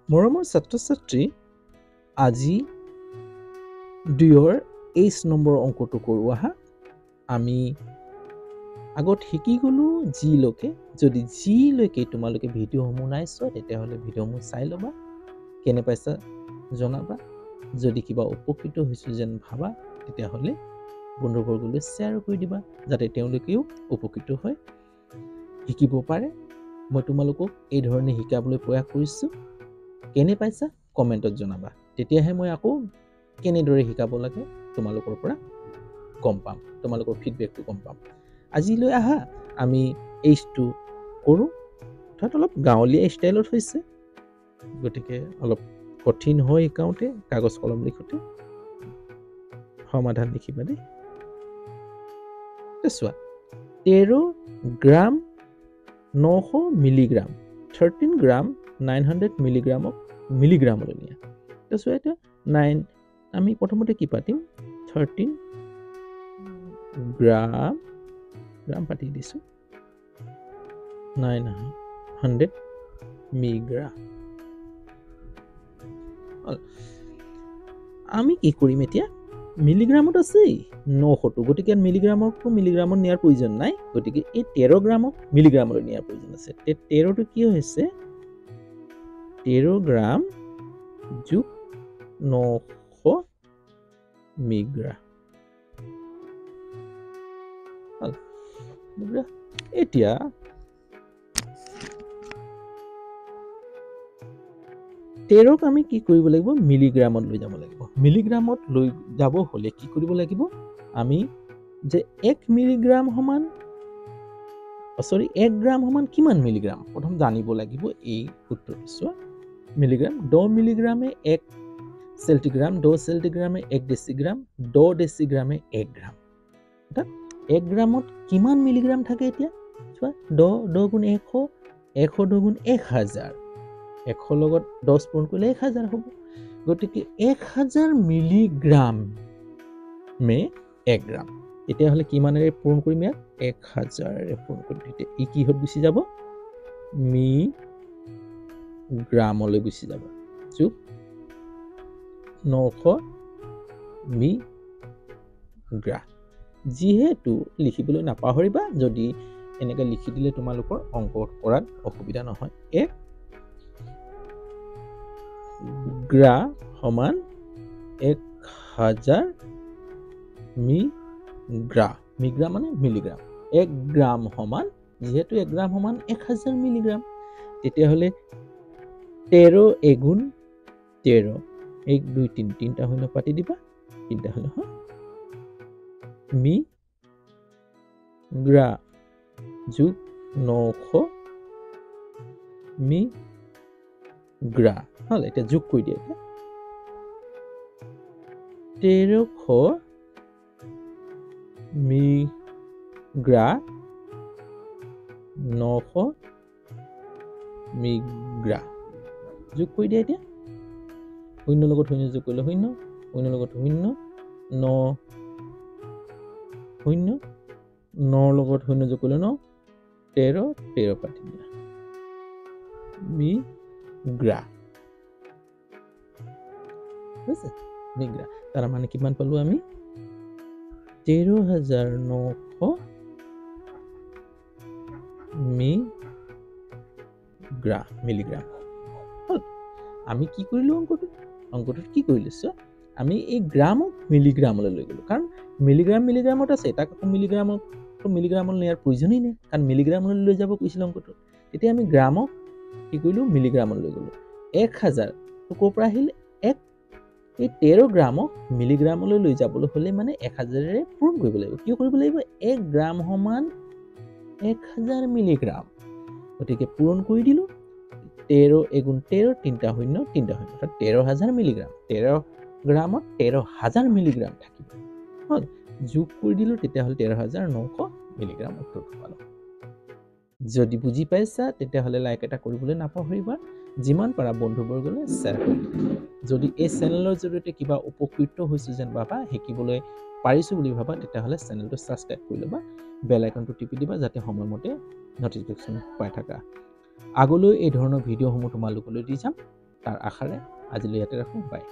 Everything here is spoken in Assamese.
মৰমৰ ছাত্ৰ-ছাত্ৰী, আজি 2ৰ 23 নম্বৰ অংকটো কৰোঁ আহা। আমি আগত শিকি গ'লো জিলৈকে। যদি জিলৈকে তোমালোকে ভিডিঅ'সমূহ নাই চোৱা তেতিয়াহ'লে ভিডিঅ'সমূহ চাই ল'বা। কেনে পাইছা জনাবা। যদি কিবা উপকৃত হৈছোঁ যেন ভাবা তেতিয়াহ'লে বন্ধুবৰ্গলৈ শ্বেয়াৰ কৰি দিবা যাতে তেওঁলোকেও উপকৃত হয়, শিকিব পাৰে। মই তোমালোকক এই ধৰণে শিকাবলৈ প্ৰয়াস কৰিছোঁ। কেনে পাইছা কমেণ্টত জনাবা। তেতিয়াহে মই আকৌ কেনেদৰে শিকাব লাগে তোমালোকৰ পৰা গম পাম, তোমালোকৰ ফিডবেকটো গম পাম। আজিলৈ আহা আমি এইচটো কৰোঁ। অৰ্থাৎ অলপ গাঁৱলীয়া ষ্টাইলত হৈছে, গতিকে অলপ কঠিন হয় শিকাওঁতে, কাগজ কলম লিখোঁতে। সমাধান লিখিবা দেই। চোৱা, 13 গ্ৰাম 900 মিলিগ্ৰাম, 13 গ্ৰাম 900 মিলিগ্ৰামক মিলিগ্ৰামলৈ নিয়া। চোৱা এতিয়া 9 আমি প্ৰথমতে কি পাতিম, 13 গ্ৰাম পাতি দিছোঁ, 900 মিলিগ্ৰাম। আমি কি কৰিম এতিয়া, মিলিগ্ৰামত আছেই 900টো, গতিকে মিলিগ্ৰামকটো মিলিগ্ৰামত নিয়াৰ প্ৰয়োজন নাই, গতিকে এই 13 গ্ৰামক মিলিগ্ৰামলৈ নিয়াৰ প্ৰয়োজন আছে। 13টো কি হৈছে, 13 গ্ৰাম যোগ 900 মিলিগ্ৰাম। এতিয়া তেৰক আমি কি কৰিব লাগিব, মিলিগ্ৰামত লৈ যাব লাগিব। মিলিগ্ৰামত লৈ যাব হ'লে কি কৰিব লাগিব, আমি যে 1 মিলিগ্ৰাম সমান 1 গ্ৰাম সমান কিমান মিলিগ্ৰাম প্ৰথম জানিব লাগিব। এই সূত্ৰটো চোৱা, মিলিগ্ৰাম 10 মিলিগ্ৰামে 1 চেণ্টিগ্ৰাম, 10 চেণ্টিগ্ৰামে 1 ডেচিগ্ৰাম, 10 ডেচিগ্ৰামে 1 গ্ৰাম। অৰ্থাৎ 1 গ্ৰামত কিমান মিলিগ্ৰাম থাকে এতিয়া চোৱা, 10 গুণ 100, 100 গুণ 1000, 100 লগত 10 পূৰণ কৰিলে 1000 হ'ব। গতিকে 1000 মিলিগ্ৰাম মে 1 গ্ৰাম। তেতিয়াহ'লে কিমানেৰে পূৰণ কৰিম ইয়াক, 1000ৰে পূৰণ কৰিম। তেতিয়া ই কিহত গুচি যাব, মি গ্ৰামলৈ গুচি যাব। যোগ 900 মি গ্ৰাম। যিহেতু লিখিবলৈ নাপাহৰিবা, যদি এনেকৈ লিখি দিলে তোমালোকৰ অংক কৰাত অসুবিধা নহয়। 1 গ্ৰা সমান 1000 মিগ্ৰা, মিগ্ৰা মানে মিলিগ্ৰাম। 1 গ্ৰাম সমান, যিহেতু 1 গ্ৰাম সমান 1000 মিলিগ্ৰাম, তেতিয়াহ'লে 13 এগুণ 13, 1 2 3, 3টা শূন্য পাতি দিবা, 3টা শূন্য হয়, মি গ্ৰা যোগ 900 মি গ্ৰা হ'ল। এতিয়া যোগ কৰি দিয়া, এতিয়া 1300 মিগ্ৰা 900 মিগ্ৰা যোগ কৰি দিয়া। এতিয়া 0 লগত 0 যোগ কৰিলে 0, 0 লগত 0, 9 0, 9 লগত 0 যোগ কৰিলে 9, 13 13 পাতি দিয়া, মিগ্ৰা হৈছে, মিগ্ৰা। তাৰ মানে কিমান পালো আমি, 13,900 মিলিগ্ৰাম হ'ল। আমি কি কৰিলো, অংকটোত কি কৰিলো চোৱা, আমি এই গ্ৰামক মিলিগ্ৰামলৈ লৈ গ'লো, কাৰণ মিলিগ্ৰামত আছে, তাক আকৌ মিলিগ্ৰামলৈ নিয়াৰ প্ৰয়োজনেই নাই, কাৰণ মিলিগ্ৰামলৈ লৈ যাব কৈছিল অংকটো। তেতিয়া আমি গ্ৰামক কি কৰিলো, মিলিগ্ৰামলৈ লৈ গ'লো। 1000 ক'ৰ পৰা আহিল, এই 13 গ্ৰামক মিলিগ্ৰামলৈ লৈ যাবলৈ হ'লে মানে 1000ৰে পূৰণ কৰিব লাগিব। কিয় কৰিব লাগিব, 1 গ্ৰাম সমান 1000 মিলিগ্ৰাম, গতিকে পূৰণ কৰি দিলো। 13 এগুণ 13, 3টা শূন্য 3টা শূন্য, অৰ্থাৎ 13,000 মিলিগ্ৰাম। 13 গ্ৰামত 13,000 মিলিগ্ৰাম থাকিব হ'ল। যোগ কৰি দিলো, তেতিয়াহ'লে 13,900 মিলিগ্ৰাম উত্তৰটো পালো। যদি বুজি পাইছা তেতিয়াহ'লে লাইক এটা কৰিবলৈ নাপাহৰিবা, যিমান পাৰা বন্ধুবৰ্গলৈ শ্বেয়াৰ কৰিবা। যদি এই চেনেলৰ জৰিয়তে কিবা উপকৃত হৈছোঁ যেন ভাবা, শিকিবলৈ পাৰিছোঁ বুলি ভাবা, তেতিয়াহ'লে চেনেলটো ছাবস্ক্ৰাইব কৰি ল'বা, বেল আইকনটো টিপি দিবা, যাতে সময়মতে নটিফিকেশ্যন পাই থাকা। আগলৈ এই ধৰণৰ ভিডিঅ'সমূহ তোমালোকলৈ দি যাম। তাৰ আশাৰে আজিলৈ ইয়াতে ৰাখোঁ। বাই।